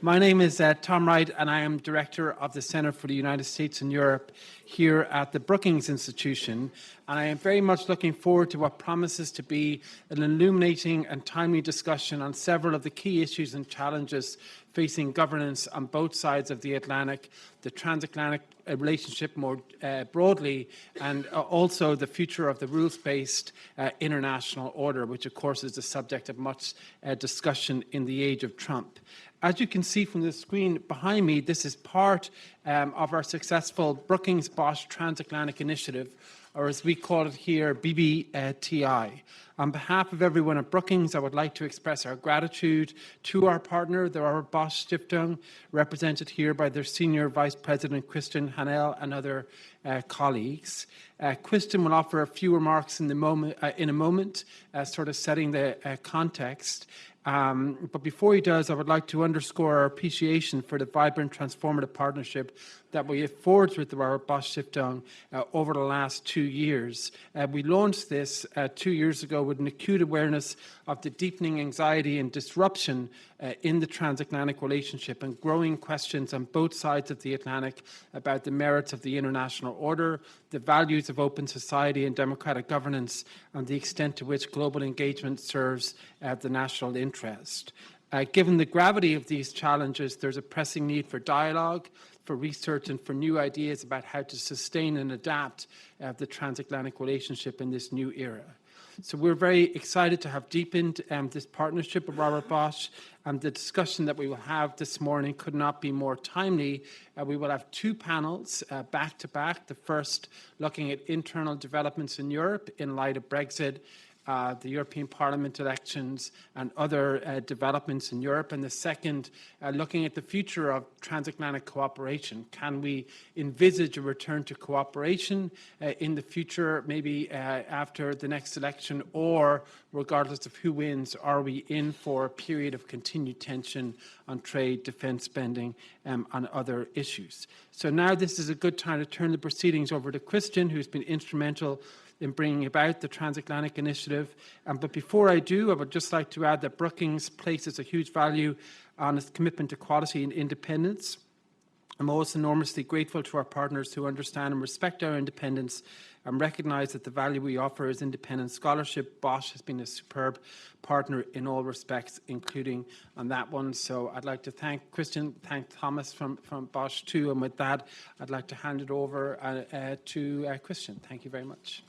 My name is Tom Wright, and I am Director of the Center for the United States and Europe here at the Brookings Institution. And I am very much looking forward to what promises to be an illuminating and timely discussion on several of the key issues and challenges facing governance on both sides of the Atlantic, the transatlantic relationship more broadly, and also the future of the rules-based international order, which of course is the subject of much discussion in the age of Trump. As you can see from the screen behind me, this is part of our successful Brookings-Bosch Transatlantic Initiative, or as we call it here, BBTI. On behalf of everyone at Brookings, I would like to express our gratitude to our partner, the Robert Bosch Stiftung, represented here by their Senior Vice President, Christian Hanel, and other colleagues. Christian will offer a few remarks in a moment, sort of setting the context. But before he does, I would like to underscore our appreciation for the vibrant, transformative partnership that we have forged with the Robert Bosch Stiftung over the last 2 years. We launched this 2 years ago with an acute awareness of the deepening anxiety and disruption in the transatlantic relationship and growing questions on both sides of the Atlantic about the merits of the international order, the values of open society and democratic governance, and the extent to which global engagement serves the national interest. Given the gravity of these challenges, there's a pressing need for dialogue, for research, and for new ideas about how to sustain and adapt the transatlantic relationship in this new era. So we're very excited to have deepened this partnership with Robert Bosch, and the discussion that we will have this morning could not be more timely. We will have 2 panels back to back. The first looking at internal developments in Europe in light of Brexit, the European Parliament elections, and other developments in Europe. And the second, looking at the future of transatlantic cooperation. Can we envisage a return to cooperation in the future, maybe after the next election, or regardless of who wins, are we in for a period of continued tension on trade, defense spending, on other issues? So now this is a good time to turn the proceedings over to Christian, who's been instrumental in bringing about the Transatlantic Initiative. But before I do, I would just like to add that Brookings places a huge value on its commitment to quality and independence. I'm also enormously grateful to our partners who understand and respect our independence and recognize that the value we offer is independent scholarship. Bosch has been a superb partner in all respects, including on that one. So I'd like to thank Christian, thank Thomas from Bosch too. And with that, I'd like to hand it over to Christian. Thank you very much.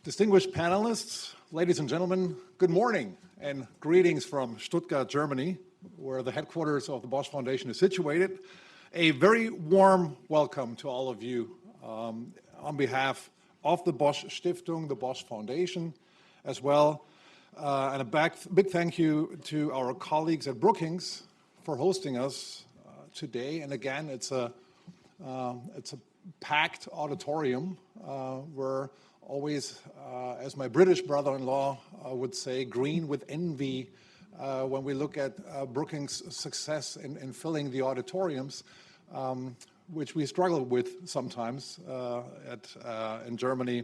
Distinguished panelists, ladies and gentlemen, good morning and greetings from Stuttgart, Germany, where the headquarters of the Bosch Foundation is situated. A very warm welcome to all of you on behalf of the Bosch Stiftung, the Bosch Foundation as well. And a big thank you to our colleagues at Brookings for hosting us today. And again, it's a packed auditorium where always, as my British brother-in-law would say, green with envy when we look at Brookings' success in filling the auditoriums, which we struggle with sometimes in Germany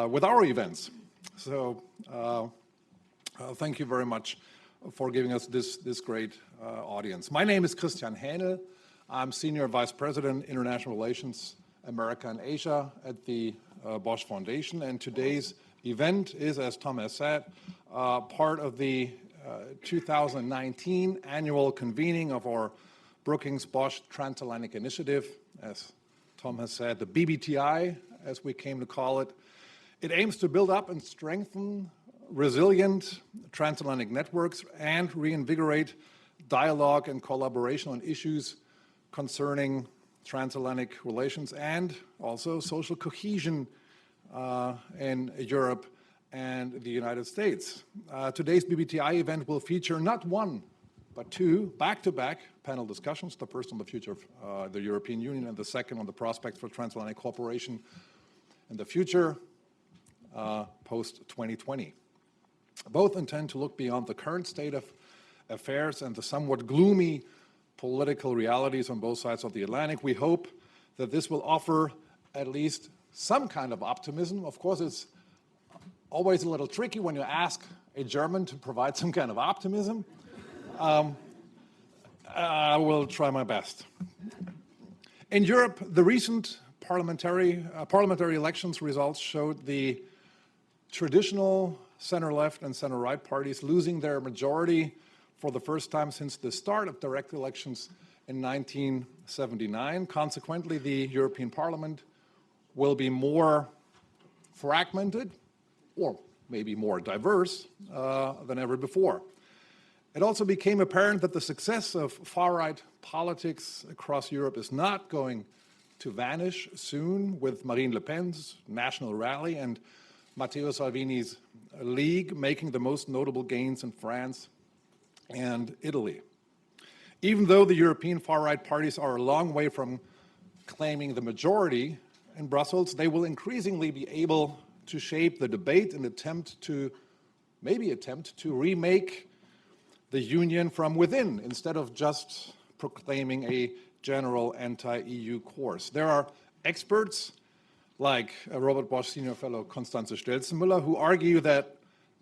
with our events. So thank you very much for giving us this great audience. My name is Christian Hähnel. I'm Senior Vice President, International Relations, America and Asia at the Bosch Foundation, and today's event is, as Tom has said, part of the 2019 annual convening of our Brookings Bosch Transatlantic Initiative, as Tom has said, the BBTI, as we came to call it. It aims to build up and strengthen resilient transatlantic networks and reinvigorate dialogue and collaboration on issues concerning transatlantic relations and also social cohesion in Europe and the United States. Today's BBTI event will feature not one, but 2 back-to-back panel discussions, the first on the future of the European Union and the second on the prospects for transatlantic cooperation in the future post-2020. Both intend to look beyond the current state of affairs and the somewhat gloomy political realities on both sides of the Atlantic. We hope that this will offer at least some kind of optimism. Of course, it's always a little tricky when you ask a German to provide some kind of optimism. I will try my best. In Europe, the recent parliamentary elections results showed the traditional center-left and center-right parties losing their majority for the first time since the start of direct elections in 1979. Consequently, the European Parliament will be more fragmented, or maybe more diverse than ever before. It also became apparent that the success of far-right politics across Europe is not going to vanish soon, with Marine Le Pen's National Rally and Matteo Salvini's League making the most notable gains in France and Italy. Even though the European far-right parties are a long way from claiming the majority in Brussels, they will increasingly be able to shape the debate and attempt to remake the union from within, instead of just proclaiming a general anti-EU course. There are experts like Robert Bosch Senior Fellow Constanze Stelzenmüller who argue that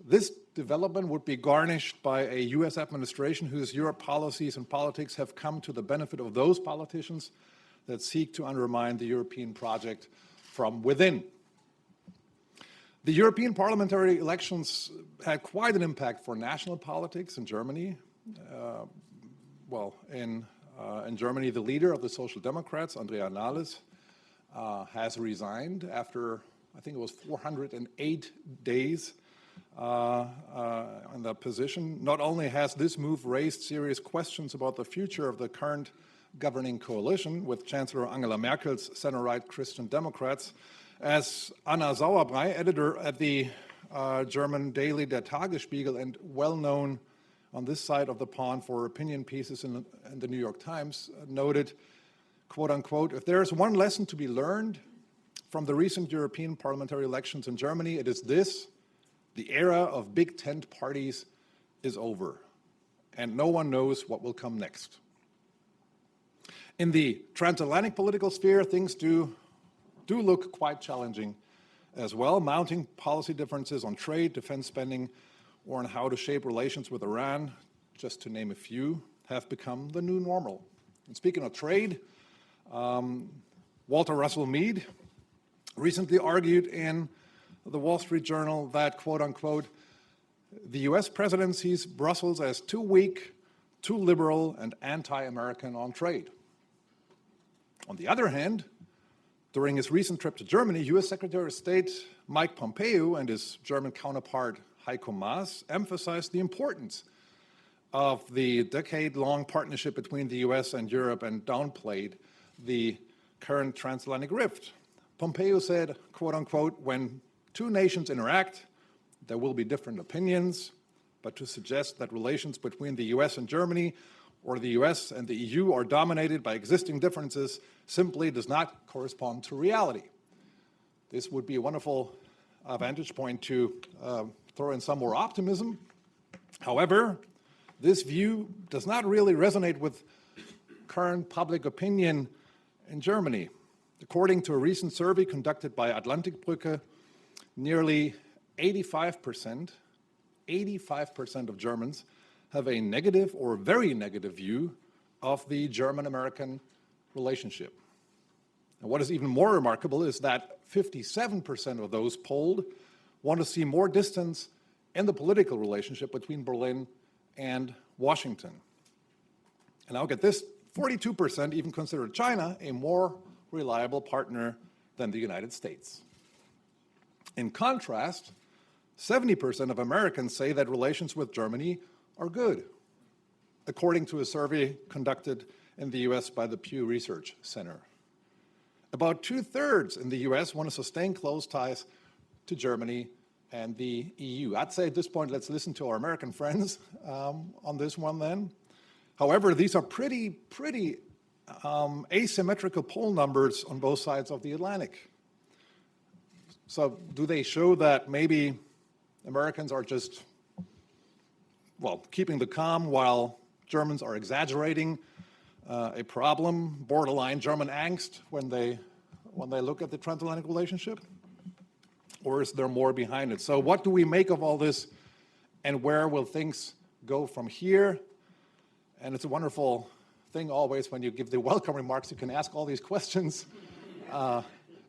this development would be garnished by a US administration whose Europe policies and politics have come to the benefit of those politicians that seek to undermine the European project from within. The European parliamentary elections had quite an impact for national politics in Germany. In Germany, the leader of the Social Democrats, Andrea Nahles, has resigned after, I think it was 408 days in that position. Not only has this move raised serious questions about the future of the current governing coalition with Chancellor Angela Merkel's center-right Christian Democrats, as Anna Sauerbrei, editor at the German daily Der Tagesspiegel and well-known on this side of the pond for opinion pieces in the New York Times, noted, quote unquote, if there is one lesson to be learned from the recent European parliamentary elections in Germany, it is this: the era of big tent parties is over, and no one knows what will come next. In the transatlantic political sphere, things do look quite challenging as well. Mounting policy differences on trade, defense spending, or on how to shape relations with Iran, just to name a few, have become the new normal. And speaking of trade, Walter Russell Mead recently argued in the Wall Street Journal that, quote unquote, the US president sees Brussels as too weak, too liberal, and anti-American on trade. On the other hand, during his recent trip to Germany, US Secretary of State Mike Pompeo and his German counterpart Heiko Maas emphasized the importance of the decade-long partnership between the US and Europe and downplayed the current transatlantic rift. Pompeo said, quote unquote, when two nations interact, there will be different opinions, but to suggest that relations between the US and Germany or the US and the EU are dominated by existing differences simply does not correspond to reality. This would be a wonderful vantage point to throw in some more optimism. However, this view does not really resonate with current public opinion in Germany. According to a recent survey conducted by Atlantikbrücke, nearly 85% of Germans have a negative or very negative view of the German-American relationship. And what is even more remarkable is that 57% of those polled want to see more distance in the political relationship between Berlin and Washington. And now get this, 42% even consider China a more reliable partner than the United States. In contrast, 70% of Americans say that relations with Germany are good, according to a survey conducted in the US by the Pew Research Center. About 2/3 in the US want to sustain close ties to Germany and the EU. I'd say at this point, let's listen to our American friends on this one then. However, these are pretty asymmetrical poll numbers on both sides of the Atlantic. So do they show that maybe Americans are just, well, keeping the calm while Germans are exaggerating a problem, borderline German angst when they look at the transatlantic relationship? Or is there more behind it? So what do we make of all this, and where will things go from here? And it's a wonderful thing always when you give the welcome remarks, you can ask all these questions.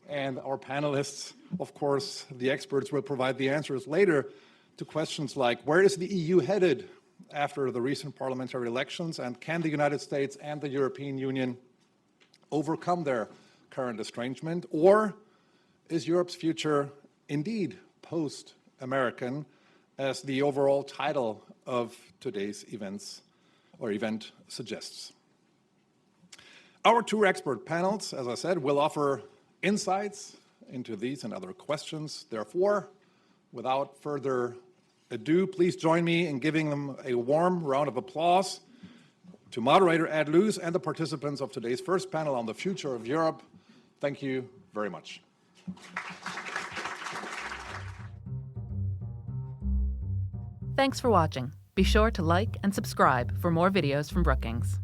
And our panelists, of course, the experts, will provide the answers later to questions like, where is the EU headed after the recent parliamentary elections, and can the United States and the European Union overcome their current estrangement? Or is Europe's future indeed post-American, as the overall title of today's event suggests? Our two expert panels, as I said, will offer insights into these and other questions. Therefore, without further ado, please join me in giving them a warm round of applause to moderator Ed Luce and the participants of today's first panel on the future of Europe. Thank you very much. Thanks for watching. Be sure to like and subscribe for more videos from Brookings.